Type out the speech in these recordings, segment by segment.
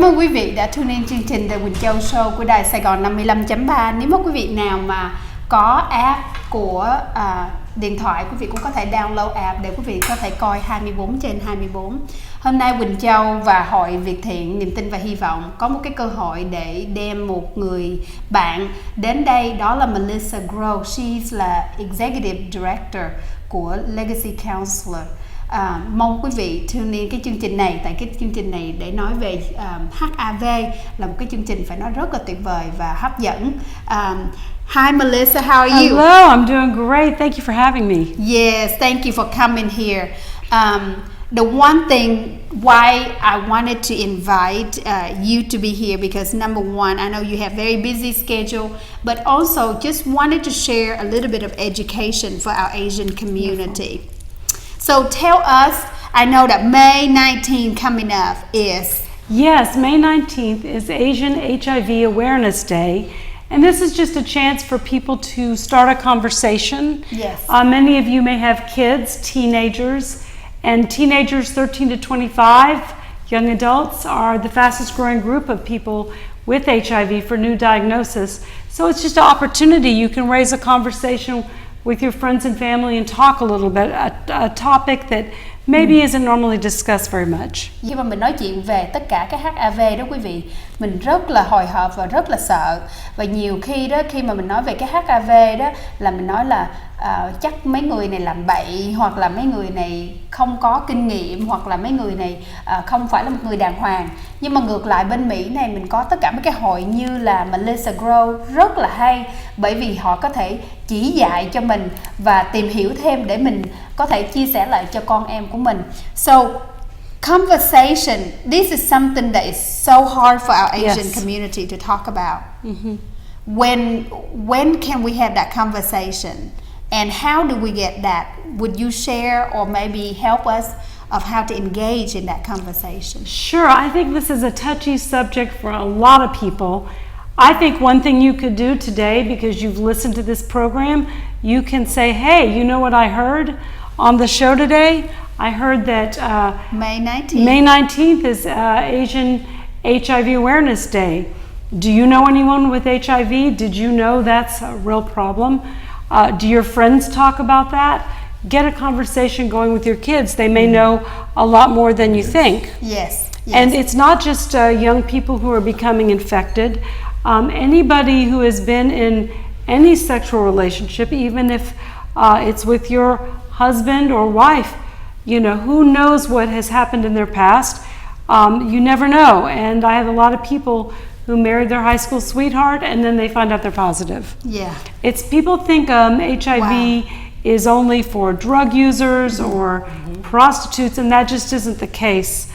ơn quý vị đã tune in chương trình The Quynh Chau Show của Đài Sài Gòn 55.3. Nếu mà quý vị nào mà có app của điện thoại, quý vị cũng có thể download app để quý vị có thể coi 24/24. Hôm nay Quynh Chau và Hội Việt Thiện Niềm Tin và Hy Vọng có một cái cơ hội để đem một người bạn đến đây, đó là Melissa Grow. She's là Executive Director của Legacy Counselor. Mong quý vị tune in cái chương trình này, tại cái chương trình này để nói về HIV là một cái chương trình phải nói rất là tuyệt vời và hấp dẫn. Hi Melissa, how are you? Hello, I'm doing great. Thank you for having me. Yes, thank you for coming here. The one thing why I wanted to invite you to be here, because number one, I know you have very busy schedule, but also just wanted to share a little bit of education for our Asian community. So tell us, I know that May 19th coming up is... Yes, May 19th is Asian HIV Awareness Day. And this is just a chance for people to start a conversation. Yes. Many of you may have kids, teenagers, and teenagers 13 to 25, young adults, are the fastest growing group of people with HIV for new diagnosis. So it's just an opportunity. You can raise a conversation with your friends and family and talk a little bit, a topic that maybe isn't normally discussed very much. Khi mà mình nói chuyện về tất cả cái HIV đó quý vị, mình rất là hồi hộp và rất là sợ. Và nhiều khi đó, khi mà mình nói về cái HIV đó là mình nói là chắc mấy người này làm bậy, hoặc là mấy người này không có kinh nghiệm, hoặc là mấy người này không phải là một người đàng hoàng. Nhưng mà ngược lại bên Mỹ này mình có tất cả mấy cái hội như là Melissa Grow rất là hay, bởi vì họ có thể chỉ dạy cho mình và tìm hiểu thêm để mình có thể chia sẻ lại cho con em của mình. So conversation, this is something that is so hard for our Asian community to talk about. Mm-hmm. When can we have that conversation? And how do we get that? Would you share or maybe help us of how to engage in that conversation? Sure, I think this is a touchy subject for a lot of people. I think one thing you could do today, because you've listened to this program, you can say, hey, you know what I heard on the show today? I heard that May 19th. May 19th is Asian HIV Awareness Day. Do you know anyone with HIV? Did you know that's a real problem? Do your friends talk about that? Get a conversation going with your kids. They may know a lot more than you think. Yes. And it's not just young people who are becoming infected. Anybody who has been in any sexual relationship, even if it's with your husband or wife, you know, who knows what has happened in their past? You never know. And I have a lot of people who married their high school sweetheart and then they find out they're positive. Yeah. It's people think HIV is only for drug users or prostitutes, and that just isn't the case.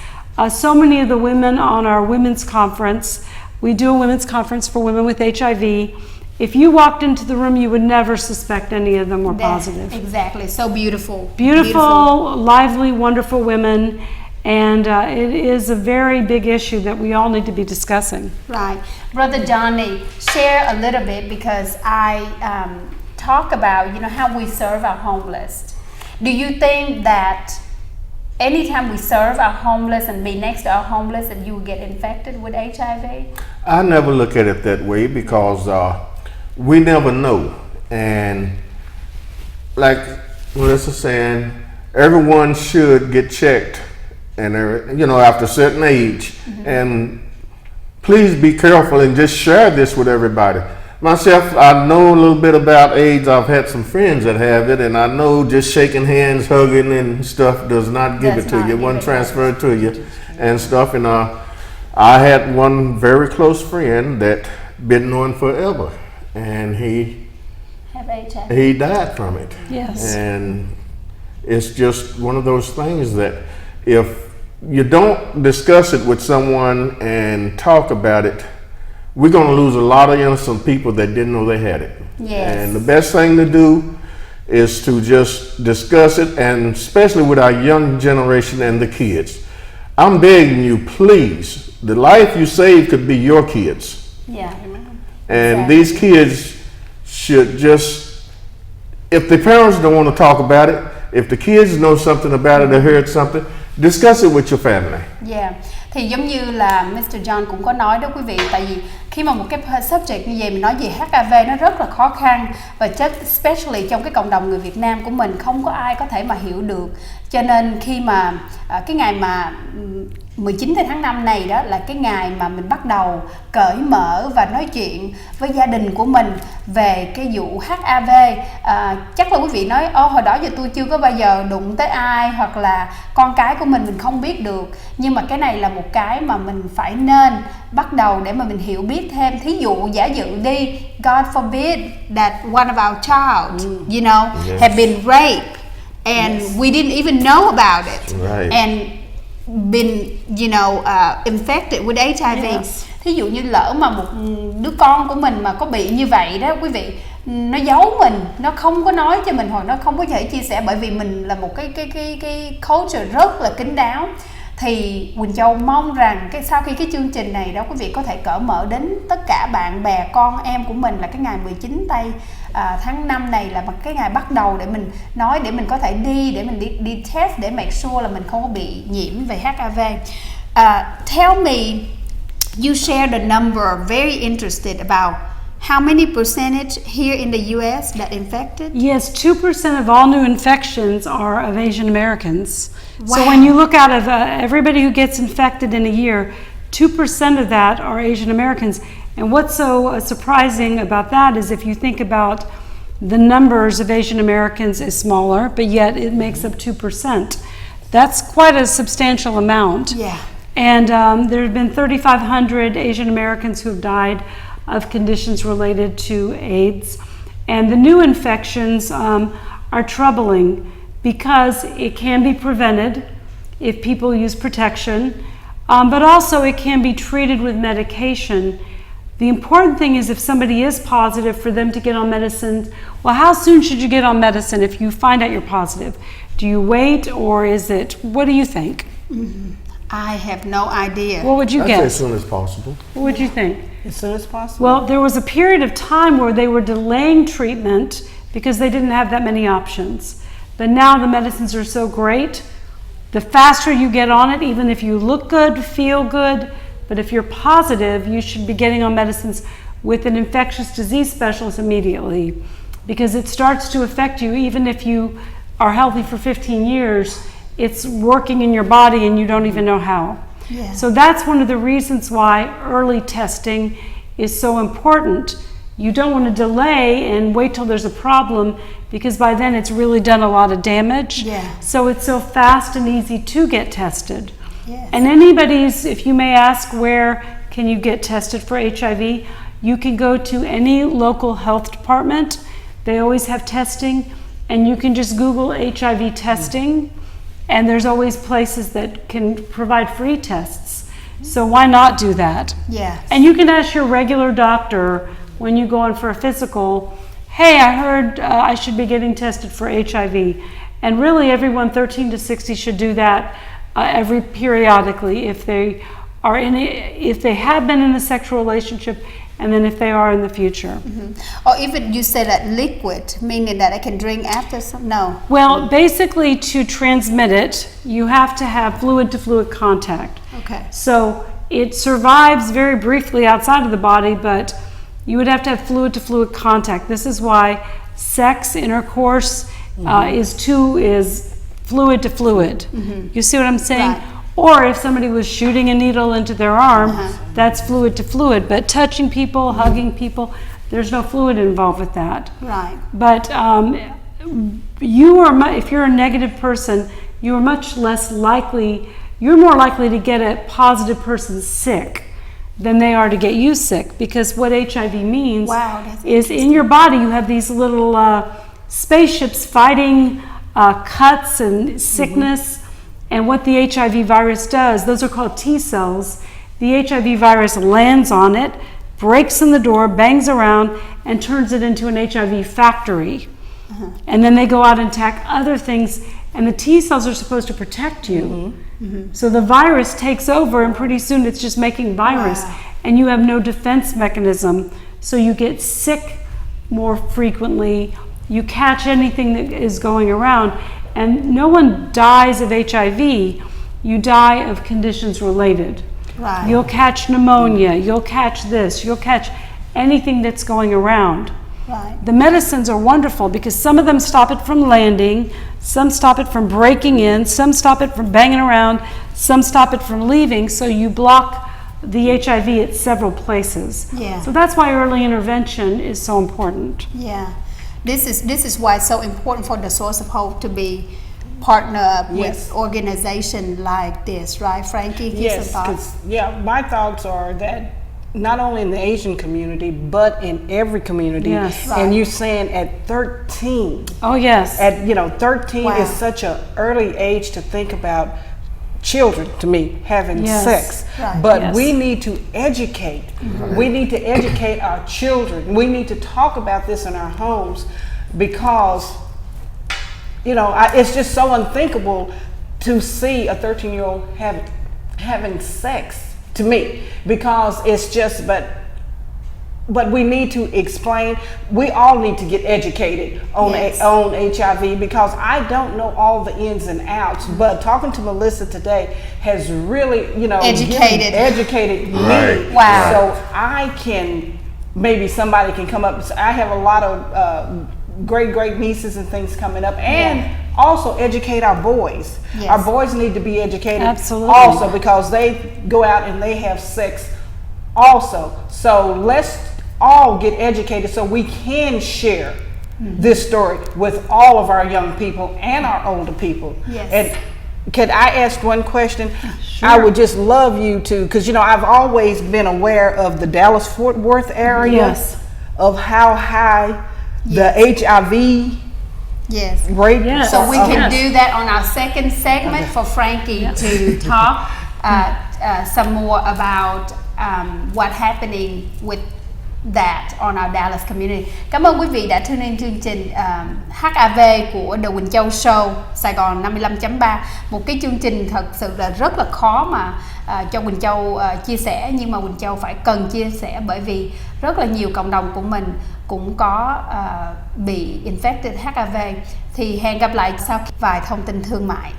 So many of the women on our women's conference, we do a women's conference for women with HIV. If you walked into the room, you would never suspect any of them were positive. Exactly. So beautiful. Beautiful, lively, wonderful women. And it is a very big issue that we all need to be discussing. Right. Brother Johnny, share a little bit, because I talk about, you know, how we serve our homeless. Do you think that anytime we serve our homeless and be next to our homeless that you will get infected with HIV? I never look at it that way, because we never know. And like Melissa's saying, everyone should get checked, and you know, after a certain age. And please be careful and just share this with everybody. Myself, I know a little bit about AIDS. I've had some friends that have it, and I know just shaking hands, hugging and stuff does not give it to you. It wasn't transferred to you and stuff. And I had one very close friend that been known forever, and he died from it. Yes. And it's just one of those things that if you don't discuss it with someone and talk about it, we're going to lose a lot of innocent people that didn't know they had it. Yes. And the best thing to do is to just discuss it, and especially with our young generation and the kids. I'm begging you, please, the life you save could be your kids. Yeah. And these kids should just, if the parents don't want to talk about it, if the kids know something about it or heard something, discuss it with your family. Yeah. Thì giống như là Mr. John cũng có nói đó quý vị, tại vì khi mà một cái subject như vậy mình nói về HIV nó rất là khó khăn, và especially trong cái cộng đồng người Việt Nam của mình không có ai có thể mà hiểu được. Cho nên khi mà cái ngày mà 19 tháng 5 này đó là cái ngày mà mình bắt đầu cởi mở và nói chuyện với gia đình của mình về cái vụ HIV. Chắc là quý vị nói hồi đó giờ tôi chưa có bao giờ đụng tới ai, hoặc là con cái của mình không biết được, nhưng mà cái này là một cái mà mình phải nên bắt đầu để mà mình hiểu biết thêm. Thí dụ giả dụ đi, God forbid that one of our child you know have been raped and we didn't even know about it, Right. and been infected with HIV. Yes. Thí dụ như lỡ mà một đứa con của mình mà có bị như vậy đó quý vị, nó giấu mình, nó không có nói cho mình, hoặc nó không có thể chia sẻ, bởi vì mình là một cái culture rất là kín đáo. Thì Quỳnh Châu mong rằng sau khi cái chương trình này đó quý vị có thể cởi mở đến tất cả bạn bè con em của mình, là cái ngày 19 tháng 5 này là cái ngày bắt đầu để mình nói, để mình có thể để mình đi test để make sure là mình không có bị nhiễm về HIV. Tell me, you shared a number, very interested about how many percentage here in the US that infected? Yes, 2% of all new infections are of Asian Americans. So Wow. when you look out of everybody who gets infected in a year, 2% of that are Asian Americans. And what's so surprising about that is if you think about the numbers of Asian Americans is smaller, but yet it makes up 2%. That's quite a substantial amount. Yeah. And there have been 3,500 Asian Americans who have died of conditions related to AIDS. And the new infections are troubling because it can be prevented if people use protection, but also it can be treated with medication. The important thing is if somebody is positive, for them to get on medicine. Well, how soon should you get on medicine if you find out you're positive? Do you wait, or is it, what do you think? I have no idea. What would you I'd say as guess? soon as possible. What would you think? As soon as possible. Well, there was a period of time where they were delaying treatment because they didn't have that many options. But now the medicines are so great, the faster you get on it, even if you look good, feel good, but if you're positive, you should be getting on medicines with an infectious disease specialist immediately, because it starts to affect you even if you are healthy for 15 years. It's working in your body and you don't even know how. Yeah. So that's one of the reasons why early testing is so important. You don't want to delay and wait till there's a problem, because by then it's really done a lot of damage. Yeah. So it's so fast and easy to get tested. Yes. And if you may ask, where can you get tested for HIV? You can go to any local health department. They always have testing, and you can just Google HIV testing, and there's always places that can provide free tests. So why not do that? Yes. And you can ask your regular doctor when you go in for a physical, hey, I heard I should be getting tested for HIV. And really everyone 13 to 60 should do that periodically if they have been in a sexual relationship, and then if they are in the future. Or even you said that liquid, meaning that I can drink after some? No. Well, basically to transmit it, you have to have fluid-to-fluid contact. Okay. So it survives very briefly outside of the body, but you would have to have fluid-to-fluid contact. This is why sex intercourse is fluid-to-fluid. You see what I'm saying? Right. Or if somebody was shooting a needle into their arm, that's fluid-to-fluid. But touching people, hugging people, there's no fluid involved with that. Right. But if you're a negative person, you're more likely to get a positive person sick than they are to get you sick, because what HIV means is in your body you have these little spaceships fighting cuts and sickness, and what the HIV virus does, those are called T cells. The HIV virus lands on it, breaks in the door, bangs around, and turns it into an HIV factory. And then they go out and attack other things, and the T cells are supposed to protect you. So the virus takes over, and pretty soon it's just making virus, and you have no defense mechanism. So you get sick more frequently, you catch anything that is going around, and no one dies of HIV you die of conditions related. Right. You'll catch pneumonia, you'll catch this, you'll catch anything that's going around. Right. The medicines are wonderful because some of them stop it from landing, some stop it from breaking in, some stop it from banging around, some stop it from leaving, so you block the HIV at several places. Yeah. So that's why early intervention is so important. Yeah, this is why it's so important for the Source of Hope to be partner with organization like this, right, Frankie? Give Yes, some thoughts. because my thoughts are that not only in the Asian community, but in every community. Yes. Right. And you saying at 13, Oh yes. at 13 Wow. is such an early age to think about children, to me, having Yes. sex. Right. But Yes. we need to educate. We need to educate our children. We need to talk about this in our homes because, it's just so unthinkable to see a 13-year-old having sex, to me, because it's just, but we need to explain. We all need to get educated on Yes. on HIV because I don't know all the ins and outs. But talking to Melissa today has really, educated me. Right. Wow. So I can, maybe somebody can come up. So I have a lot of great nieces and things coming up, and also educate our boys. Yes. Our boys need to be educated Absolutely. also because they go out and they have sex also. So let's all get educated so we can share this story with all of our young people and our older people. Yes. And could I ask one question? Sure. I would just love you to, because I've always been aware of the Dallas-Fort Worth area, Yes. of how high the HIV Yes. rate. Yes. So we can Yes. do that on our second segment for Frankie to talk some more about what's happening with that on our Dallas community. Cảm ơn quý vị đã tune in chương trình HIV của The Quỳnh Châu Show Sài Gòn 55.3. Một cái chương trình thật sự là rất là khó mà cho Quỳnh Châu chia sẻ, nhưng mà Quỳnh Châu phải cần chia sẻ bởi vì rất là nhiều cộng đồng của mình cũng có bị infected HIV. Thì hẹn gặp lại sau vài thông tin thương mại.